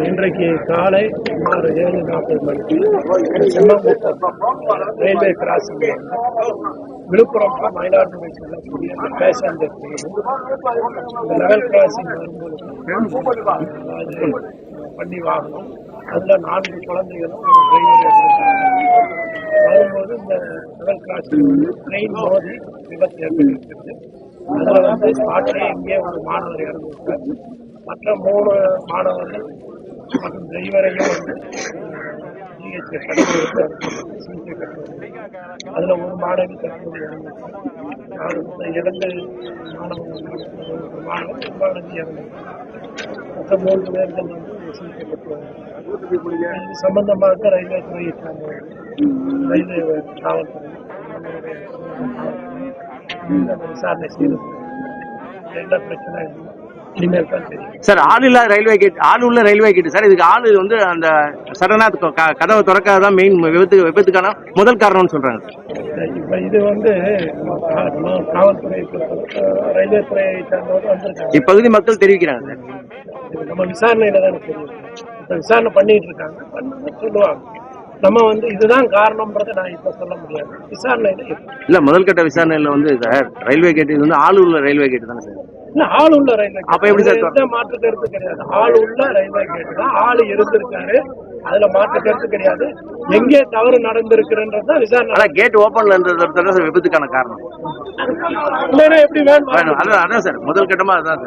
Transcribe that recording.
இன்றைக்கு காலை சுமார் 7:40 மணிக்கு செம்மங்குப்பம் ரயில்வே கிராசிங் விழுப்புரம் மயிலாடுதுறை செல்லக்கூடிய அந்த பேசஞ்சர் இந்த லெவல் கிராசிங் வரும்போது பண்ணி வாகனம் அதில் 4 குழந்தைகளும் ஒரு டிரைவர் வரும்போது இந்த லெவல் கிராசிங் ட்ரெயின் மோதி விபத்து ஏற்பட்டிருக்கிறது. அதில் ஸ்பாட்லேயே இங்கே ஒரு மாணவர் இறந்துவிட்டார். மற்ற 3 மாணவர்கள் மற்றும் டிரைவரையும் சிகிச்சை அதில் ஒரு மாணவி தற்போது இறந்து மாணவி இறந்து மற்ற 3 பேர்கள் சிகிச்சை பெற்று இது சம்பந்தமாக ரயில்வே துறையை சார்ந்தவர்கள் ரயில்வே காவல்துறை விசாரணை செய்து எந்த பிரச்சனை இல்லை. சார் ஆள் இல்ல ரயில்வே கேட், ஆள் உள்ள ரயில்வே கேட் சார். இதுக்கு ஆளு அந்த சடனா கதவை திறக்காதான் மெயின் விபத்துக்கான முதல் காரணம்னு சொல்றாங்க. இப்ப இது காவல்துறை ரயில்வே துறையை சார்ந்தவர்கள் வந்திருக்காங்க. இப்பகுதி மக்கள் தெரிவிக்கிறாங்க சார். நம்ம விசாரணையில தான் தெரியும். இப்ப விசாரணை பண்ணிட்டு இருக்காங்க, சொல்லுவாங்க. நம்ம இதுதான் காரணம்ன்றதை நான் இப்ப சொல்ல முடியாது. விசாரணையில இல்ல முதல் கட்ட விசாரணையில சார் ரயில்வே கேட் இது ஆள் உள்ள ரயில்வே கேட் தானே சார். ஆள் உள்ள ரயில்வே அப்ப எப்படி சார் மாற்று கருத்து கிடையாது. ஆள் உள்ள ரயில்வே கேட் தான், ஆள் இருந்திருக்காரு, அதுல மாற்று கருத்து கிடையாது. எங்கே தவறு நடந்திருக்குன்றதுதான் விசாரணை. கேட் ஓபன்ல இருந்தது விபத்துக்கான காரணம் எப்படி வேணும் அதான் சார் முதல் கட்டமா அதான் சார்.